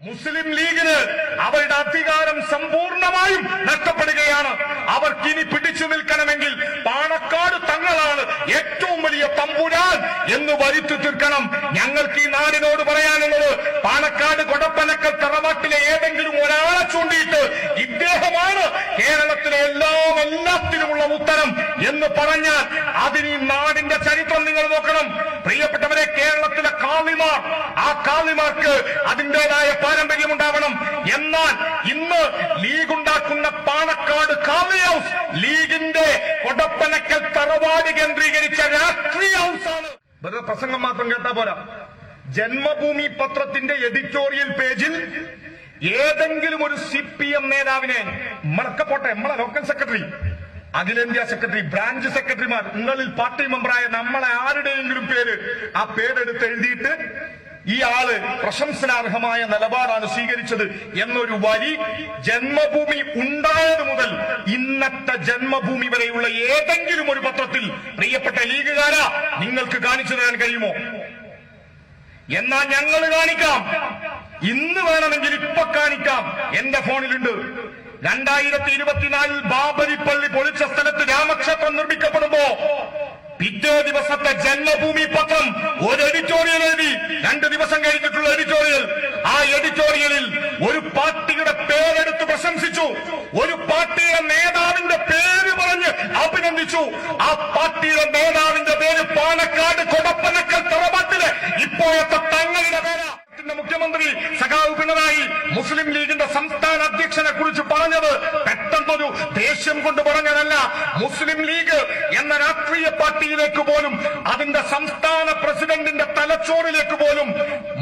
മുസ്ലിം ലീഗിന് അവരുടെ അധികാരം സമ്പൂർണമായും നഷ്ടപ്പെടുകയാണ്. അവർക്കിനി പിടിച്ചു നിൽക്കണമെങ്കിൽ പാണക്കാട് തങ്ങളാണ് ഏറ്റവും വലിയ തമ്പുരാൻ എന്ന് വരുത്തി തീർക്കണം. ഞങ്ങൾക്ക് ഈ നാടിനോട് പറയാനുള്ളത്, പാണക്കാട് കൊടപ്പനക്കൽ തറവാട്ടിലെ ഏതെങ്കിലും ഒരാളെ ചൂണ്ടിയിട്ട് ഇദ്ദേഹമാണ് കേരളത്തിലെ എല്ലാത്തിനുമുള്ള ഉത്തരം എന്ന് പറഞ്ഞാൽ അതിന് ഈ നാടിന്റെ ചരിത്രം നിങ്ങൾ നോക്കണം. പ്രിയപ്പെട്ടവരെ, കേരളത്തിലെ കാളിമാർ, ആ കാളിമാർക്ക് അതിന്റേതായ പാരമ്പര്യമുണ്ടാവണം. എന്നാൽ ഇന്ന് ലീഗ് ഉണ്ടാക്കുന്ന പാണക്കാട് കാളി ഹൌസ് ലീഗിന്റെ കൊടപ്പനക്കൽ തറവാട് കേന്ദ്രീകരിച്ച രാഷ്ട്രീയ ഹൌസാണ്. വെറുതെ പ്രസംഗം മാത്രം കേട്ടാ പോരാ. ജന്മഭൂമി പത്രത്തിന്റെ എഡിറ്റോറിയൽ പേജിൽ ഏതെങ്കിലും ഒരു CPM നേതാവിനെ, നമ്മളൊക്കെ നമ്മളെ ലോക്കൽ സെക്രട്ടറി, അഖിലേന്ത്യാ സെക്രട്ടറി, ബ്രാഞ്ച് സെക്രട്ടറിമാർ, നിങ്ങളിൽ പാർട്ടി മെമ്പറായ നമ്മളെ ആരുടെയെങ്കിലും പേര് ആ പേരെടുത്ത് എഴുതിയിട്ട് ഈ ആള് പ്രശംസനാർഹമായ നിലപാടാണ് സ്വീകരിച്ചത് എന്നൊരു വരി ജന്മഭൂമി ഉണ്ടായത് മുതൽ ഇന്നത്തെ ജന്മഭൂമി വരെയുള്ള ഏതെങ്കിലും ഒരു പത്രത്തിൽ പ്രിയപ്പെട്ട ലീഗുകാരാ നിങ്ങൾക്ക് കാണിച്ചു തരാൻ കഴിയുമോ? എന്നാൽ ഞങ്ങൾ കാണിക്കാം. ഇന്ന് വേണമെങ്കിൽ ഇപ്പൊ കാണിക്കാം. എന്റെ ഫോണിലുണ്ട്. 2024 ബാബരി പള്ളി പൊളിച്ച സ്ഥലത്ത് രാമക്ഷേത്രം നിർമ്മിക്കപ്പെടുമ്പോ പിറ്റേ ദിവസത്തെ ജന്മഭൂമി പത്രം ഒരു എഡിറ്റോറിയൽ എഴുതി. 2 ദിവസം കഴിഞ്ഞിട്ടുള്ള എഡിറ്റോറിയൽ. ആ എഡിറ്റോറിയലിൽ ഒരു പാർട്ടിയുടെ പേരെടുത്ത് പ്രശംസിച്ചു, ഒരു പാർട്ടിയുടെ നേതാവിന്റെ പേര് പറഞ്ഞ് അഭിനന്ദിച്ചു. ആ പാർട്ടിയുടെ നേതാവിന്റെ പേര് പാണക്കാട് കൊടപ്പനക്കൽ തറവാട്ടിലെ ഇപ്പോഴത്തെ തങ്ങളുടെ പേരാ. മുഖ്യമന്ത്രി സഖാവ് പിണറായി മുസ്ലിം ലീഗിന്റെ സംസ്ഥാന അധ്യക്ഷനെ കുറിച്ച് പറഞ്ഞത് പെട്ടെന്നൊരു ദേഷ്യം കൊണ്ട് പറഞ്ഞതല്ല. മുസ്ലിം ലീഗ് എന്ന രാഷ്ട്രീയ പാർട്ടിയിലേക്ക് പോലും, അതിന്റെ സംസ്ഥാന പ്രസിഡന്റിന്റെ തലച്ചോറിലേക്ക് പോലും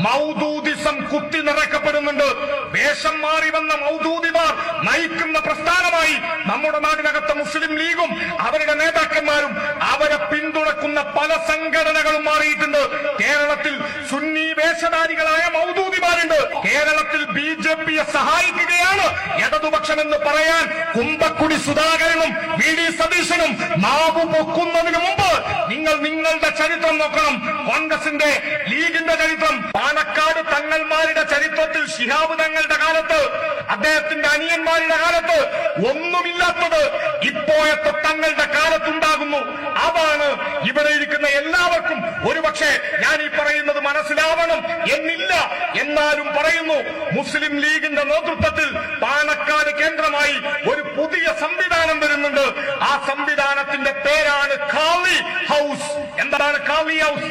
മൗദൂദിസം കുത്തി നിറക്കപ്പെടുന്നുണ്ട്. വേഷം മാറി വന്ന മൗദൂദിമാർ നയിക്കുന്ന പ്രസ്ഥാനമായി നമ്മുടെ നാടിനകത്തെ മുസ്ലിം ലീഗും അവരുടെ നേതാക്കന്മാരും അവരെ പിന്തുണക്കുന്ന പല സംഘടനകളും മാറിയിട്ടുണ്ട്. കേരളത്തിൽ സുന്നി വേഷധാരികളായ മൗദൂദിമാരുണ്ട്. കേരളത്തിൽ BJPയെ സഹായിക്കുകയാണ് ഇടതുപക്ഷമെന്ന് പറയാൻ കുമ്പക്കുടി സുധാകരനും VD സതീശനും നാവു പൊക്കുന്നതിന് മുമ്പ് നിങ്ങൾ നിങ്ങളുടെ ചരിത്രം നോക്കണം. കോൺഗ്രസിന്റെ, ലീഗിന്റെ ചരിത്രം. പാണക്കാട് തങ്ങൾമാരുടെ ചരിത്രത്തിൽ ശിഹാബ് തങ്ങളുടെ കാലത്ത്, അദ്ദേഹത്തിന്റെ അനിയന്മാരുടെ കാലത്ത് ഒന്നുമില്ലാത്തത് ഇപ്പോഴത്തെ തങ്ങളുടെ കാലത്തുണ്ടാകുന്നു. അതാണ് ഇവിടെ ഇരിക്കുന്ന എല്ലാവർക്കും ഒരുപക്ഷെ ഞാൻ ഈ പറയുന്നത് മനസ്സിലാവണം എന്നില്ല. എന്നാലും പറയുന്നു, മുസ്ലിം ലീഗിന്റെ നേതൃത്വത്തിൽ പാണക്കാട് കേന്ദ്രമായി ഒരു പുതിയ സംവിധാനം വരുന്നുണ്ട്. ആ സംവിധാനത്തിന്റെ പേരാണ് കാളി ഹൌസ്. എന്താണ് കാളി ഹൌസ്?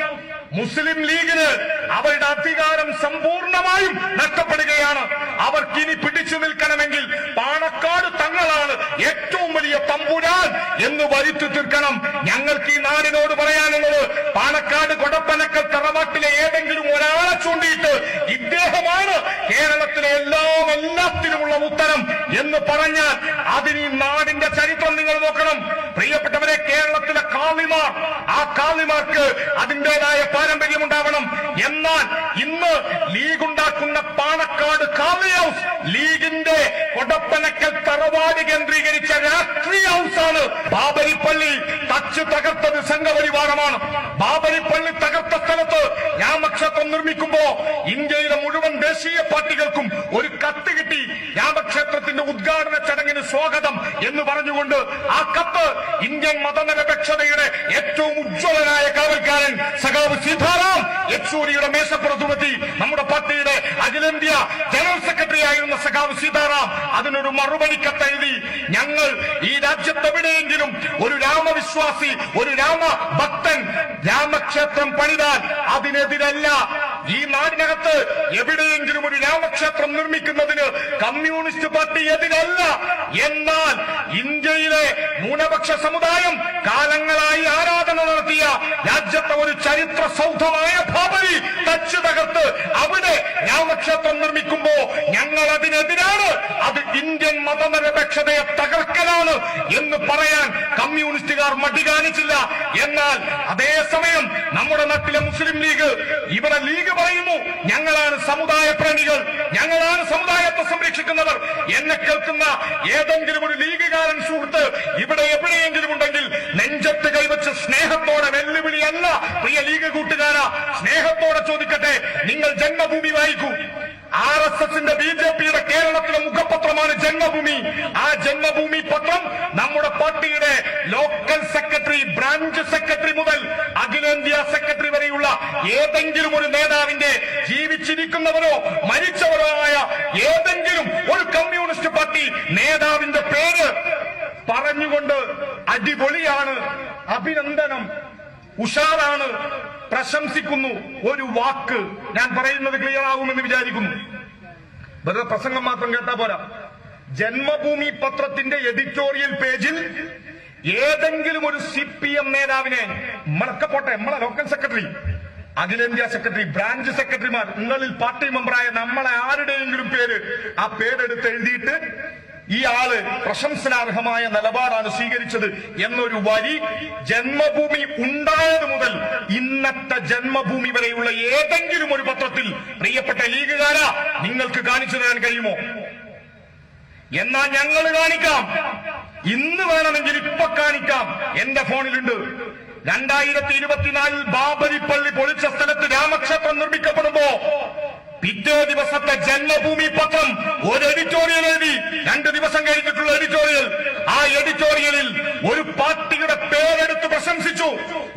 മുസ്ലിം ലീഗിന് അവരുടെ അധികാരം സമ്പൂർണമായും നഷ്ടപ്പെടുകയാണ്. അവർക്കിനി പിടിച്ചു നിൽക്കണമെങ്കിൽ പാണക്കാട് തങ്ങളാണ് ഏറ്റവും വലിയ തമ്പുരാൻ എന്ന് വരുത്തി തീർക്കണം. ഞങ്ങൾക്ക് ഈ നാടിനോട് പറയാനുള്ളത്, പാണക്കാട് കൊടപ്പനക്കൽ തറവാട്ടിലെ ഏതെങ്കിലും ഒരാളെ ചൂണ്ടിയിട്ട് ഇദ്ദേഹമാണ് കേരളത്തിലെ എല്ലാത്തിനുമുള്ള ഉത്തരം എന്ന് പറഞ്ഞാൽ അതിന് ഈ നാടിന്റെ ചരിത്രം നിങ്ങൾ നോക്കണം. പ്രിയപ്പെട്ടവരെ, കേരളത്തിലെ കാളിമാർ, ആ കാളിമാർക്ക് അതിന്റേതായ പാരമ്പര്യമുണ്ടാവണം. എന്നാൽ ഇന്ന് ലീഗ് ഉണ്ടാക്കുന്ന പാണക്കാട് കാളി ഹൌസ് ലീഗിന്റെ കൊടപ്പനക്കൽ തറവാട് കേന്ദ്രീകരിച്ച രാഷ്ട്രീയ ഹൌസാണ്. ബാബരിപ്പള്ളി തച്ച് തകർത്തത് സംഘപരിവാരമാണ്. ബാബരിപ്പള്ളി തകർത്ത സ്ഥലത്ത് രാമക്ഷേത്രം നിർമ്മിക്കുമ്പോ ഇന്ത്യയിലെ മുഴുവൻ ദേശീയ പാർട്ടികൾക്കും ഒരു കത്ത് കിട്ടി. രാമക്ഷേത്രത്തിന്റെ ഉദ്ഘാടന ചടങ്ങിന് സ്വാഗതം എന്ന് പറഞ്ഞുകൊണ്ട് ആ കത്ത് ഇന്ത്യൻ മതനിരപേക്ഷതയുടെ ഏറ്റവും ഉജ്ജ്വലനായ കാവൽക്കാരൻ സഖാവ് സീതാറാം യെച്ചൂരിയുടെ മേശപ്പുറത്തുമെത്തി. നമ്മുടെ പാർട്ടിയുടെ അഖിലേന്ത്യാ ജനറൽ സെക്രട്ടറി ആയിരുന്ന സഖാവ് സീതാറാം അതിനൊരു മറുപടി കത്തെഴുതി. ഞങ്ങൾ ഈ രാജ്യത്തെവിടെയെങ്കിലും ഒരു രാമവിശ്വാസി, ഒരു രാമഭക്തൻ രാമക്ഷേത്രം പണിതാൽ അതിനെതിരല്ല. ഈ നാടിനകത്ത് എവിടെയെങ്കിലും ഒരു രാമക്ഷേത്രം നിർമ്മിക്കുന്നതിന് കമ്മ്യൂണിസ്റ്റ് പാർട്ടി എതിരല്ല. എന്നാൽ ഇന്ത്യയിലെ ന്യൂനപക്ഷ സമുദായം കാലങ്ങളായി ആരാധന നടത്തിയ രാജ്യത്തെ ഒരു ചരിത്ര സൗധമായ ബാബരി തച്ചു തകർത്ത് അവിടെ രാമക്ഷേത്രം നിർമ്മിക്കുമ്പോ ഞങ്ങൾ അതിനെതിരാണ്. അത് ഇന്ത്യൻ മതനിരപേക്ഷതയെ തകർക്കലാണ് എന്ന് പറയാൻ കമ്മ്യൂണിസ്റ്റുകാർ മടി കാണിച്ചില്ല. എന്നാൽ അതേസമയം നമ്മുടെ നാട്ടിലെ മുസ്ലിം ലീഗ്, ഇവിടെ ലീഗ് പറയുന്നു ഞങ്ങളാണ് സമുദായ പ്രേമികൾ, ഞങ്ങളാണ് സമുദായത്തെ സംരക്ഷിക്കുന്നവർ. എന്നെ കേൾക്കുന്ന ഏതെങ്കിലും ഒരു ലീഗുകാരൻ സുഹൃത്ത് ഇവിടെ എവിടെയെങ്കിലും ഉണ്ടെങ്കിൽ നെഞ്ചത്ത് കൈവച്ച് സ്നേഹത്തോടെ, വെല്ലുവിളിയല്ല പ്രിയ ലീഗ് കൂട്ടുകാരാ, സ്നേഹത്തോടെ ചോദിക്കട്ടെ, നിങ്ങൾ ജന്മഭൂമി വായിക്കൂ. RSSന്റെ BJPയുടെ കേരളത്തിലെ മുഖപത്രമാണ് ജന്മഭൂമി. ആ ജന്മഭൂമി പത്രം നമ്മുടെ പാർട്ടിയുടെ ലോക്കൽ സെക്രട്ടറി, ബ്രാഞ്ച് സെക്രട്ടറി മുതൽ അഖിലേന്ത്യാ സെക്രട്ടറി വരെയുള്ള ഏതെങ്കിലും ഒരു നേതാവിന്റെ, ജീവിച്ചിരിക്കുന്നവരോ മരിച്ചവരോ ആയ ഏതെങ്കിലും ഒരു കമ്മ്യൂണിസ്റ്റ് പാർട്ടി നേതാവിന്റെ പേര് പറഞ്ഞുകൊണ്ട് അടിപൊളിയാണ്, അഭിനന്ദനം, ഉഷാറാണ്, പ്രശംസിക്കുന്നു, ഒരു വാക്ക് ഞാൻ പറയുന്നത് ക്ലിയർ ആകുമെന്ന് വിചാരിക്കുന്നു. വെറുതെ പ്രസംഗം മാത്രം കേട്ടാ പോരാ. ജന്മഭൂമി പത്രത്തിന്റെ എഡിറ്റോറിയൽ പേജിൽ ഏതെങ്കിലും ഒരു CPM നേതാവിനെ, നമ്മളൊക്കെ പോട്ടെ, നമ്മളെ ലോക്കൽ സെക്രട്ടറി, അഖിലേന്ത്യാ സെക്രട്ടറി, ബ്രാഞ്ച് സെക്രട്ടറിമാർ, നിങ്ങളിൽ പാർട്ടി മെമ്പറായ നമ്മളെ ആരുടെയെങ്കിലും പേര് ആ പേരെടുത്ത് എഴുതിയിട്ട് ഈ ആള് പ്രശംസനാർഹമായ നിലപാടാണ് സ്വീകരിച്ചത് എന്നൊരു വരി ജന്മഭൂമി ഉണ്ടായത് മുതൽ ഇന്നത്തെ ജന്മഭൂമി വരെയുള്ള ഏതെങ്കിലും ഒരു പത്രത്തിൽ പ്രിയപ്പെട്ട ലീഗുകാരാ നിങ്ങൾക്ക് കാണിച്ചു തരാൻ കഴിയുമോ? എന്നാ ഞങ്ങൾ കാണിക്കാം. ഇന്ന് വേണമെങ്കിൽ ഇപ്പൊ കാണിക്കാം. എന്റെ ഫോണിലുണ്ട്. 2024 ബാബരി പള്ളി പൊളിച്ച സ്ഥലത്ത് രാമക്ഷേത്രം നിർമ്മിക്കപ്പെടുമ്പോ പിറ്റേ ദിവസത്തെ ജന്മഭൂമി പത്രം ഒരു എഡിറ്റോറിയൽ എഴുതി. 2 ദിവസം കഴിഞ്ഞിട്ടുള്ള എഡിറ്റോറിയൽ. ആ എഡിറ്റോറിയലിൽ ഒരു പാർട്ടിയുടെ പേരെടുത്ത് പ്രശംസിച്ചു,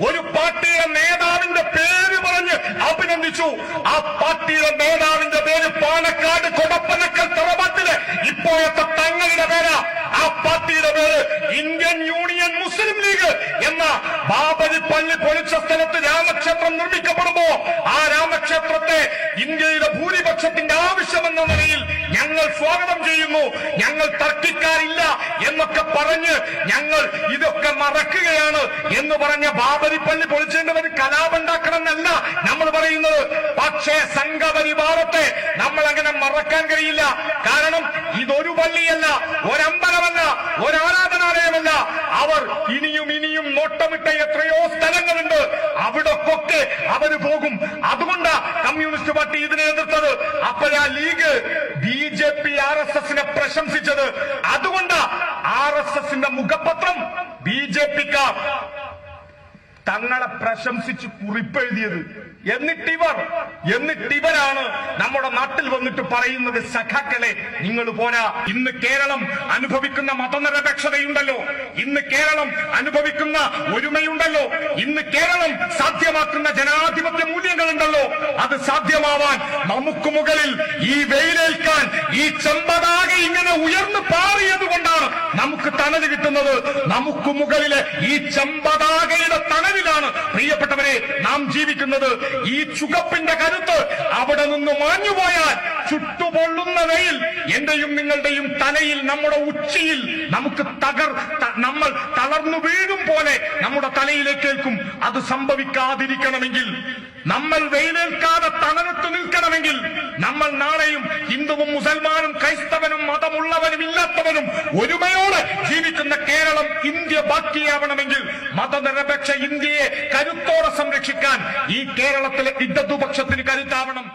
ഒരു പാർട്ടിയുടെ നേതാവിന്റെ പേര് പറഞ്ഞ് അഭിനന്ദിച്ചു. ആ പാർട്ടിയുടെ നേതാവിന്റെ പേര് പാലക്കാട് കൊടപ്പനക്കൽ തറവാട്ടിലെ ഇപ്പോഴത്തെ തങ്ങളുടെ പേര്, ആ പാർട്ടിയുടെ പേര് ഇന്ത്യൻ യൂണിയൻ മുസ്ലിം ലീഗ് എന്ന. ബാബരി പള്ളി പൊളിച്ച സ്ഥലത്ത് രാമക്ഷേത്രം നിർമ്മിക്കപ്പെടുമ്പോ ആ രാമക്ഷേത്രത്തെ ഇന്ത്യയിലെ ഭൂരിപക്ഷത്തിന്റെ ആവശ്യമെന്ന നിലയിൽ ഞങ്ങൾ സ്വാഗതം ചെയ്യുന്നു, ഞങ്ങൾ തർക്കിക്കാറില്ല എന്നൊക്കെ പറഞ്ഞ് ഞങ്ങൾ ഇതൊക്കെ മറക്കുകയാണ് എന്ന് പറഞ്ഞ ബാബരി പള്ളി പൊളിച്ചേണ്ടവന് കലാപുണ്ടാക്കണമെന്നല്ല നമ്മൾ പറയുന്നത്. പക്ഷേ സംഘപരിവാരത്തെ നമ്മൾ അങ്ങനെ മറക്കാൻ കഴിയില്ല. കാരണം ഇതൊരു പള്ളിയല്ല, ഒരമ്പലമല്ല, ഒരാരാധനാലയമല്ല. അവർ ഇനിയും ഇനിയും നോട്ടമിട്ട എത്രയോ സ്ഥലങ്ങളുണ്ട്. അവിടൊക്കെ അവര് പോകും. അതുകൊണ്ടാ കമ്മ്യൂണിസ്റ്റ് പാർട്ടി ഇതിനെ എതിർത്തത്. അപ്പോഴാ ലീഗ് BJP RSSനെ പ്രശംസിച്ചത്. അതുകൊണ്ടാ RSSന്റെ മുഖപത്രം BJPക്കാർ തങ്ങളെ പ്രശംസിച്ച് കുറിപ്പെഴുതിയത്. എന്നിട്ടിവരാണ് നമ്മുടെ നാട്ടിൽ വന്നിട്ട് പറയുന്നത്, സഖാക്കളെ നിങ്ങൾ പോരാ. ഇന്ന് കേരളം അനുഭവിക്കുന്ന മതനിരപേക്ഷതയുണ്ടല്ലോ, ഇന്ന് കേരളം അനുഭവിക്കുന്ന ഒരുമയുണ്ടല്ലോ, ഇന്ന് കേരളം സാധ്യമാക്കുന്ന ജനാധിപത്യ മൂല്യങ്ങളുണ്ടല്ലോ, അത് സാധ്യമാവാൻ നമുക്ക് മുകളിൽ ഈ വെയിലേൽക്കാൻ ഈ ചെമ്പതാകെ ഇങ്ങനെ ഉയർന്നു പാറിയത് കൊണ്ടാണ് നമുക്ക് തണല് കിട്ടുന്നത്. നമുക്ക് മുകളിലെ ഈ ചെമ്പതാകയുടെ തണലിലാണ് പ്രിയപ്പെട്ടവരെ നാം ജീവിക്കുന്നത്. ഈ ചുകപ്പിന്റെ കരുത്ത് അവിടെ നിന്ന് മാഞ്ഞുപോയാൽ ചുട്ടുപൊള്ളുന്ന വെയിൽ എന്റെയും നിങ്ങളുടെയും തലയിൽ, നമ്മുടെ ഉച്ചിയിൽ നമുക്ക് നമ്മൾ തളർന്നു വീഴും പോലെ നമ്മുടെ തലയിലേക്കേൽക്കും. അത് സംഭവിക്കാതിരിക്കണമെങ്കിൽ, നമ്മൾ വെയിലേൽക്കാതെ തണലത്ത് നിൽക്കണമെങ്കിൽ, നമ്മൾ നാളെയും ഹിന്ദുവും മുസൽമാനും ക്രൈസ്തവനും മതമുള്ളവനും ഇല്ലാത്തവനും ഒരുമയോടെ ജീവിക്കുന്ന കേരളം, ഇന്ത്യ ബാക്കിയാവണമെങ്കിൽ, മതനിരപേക്ഷ ഇന്ത്യയെ കരുത്തോടെ സംരക്ഷിക്കാൻ ഈ കേരളത്തിലെ ഇടതുപക്ഷത്തിന് കരുത്താവണം.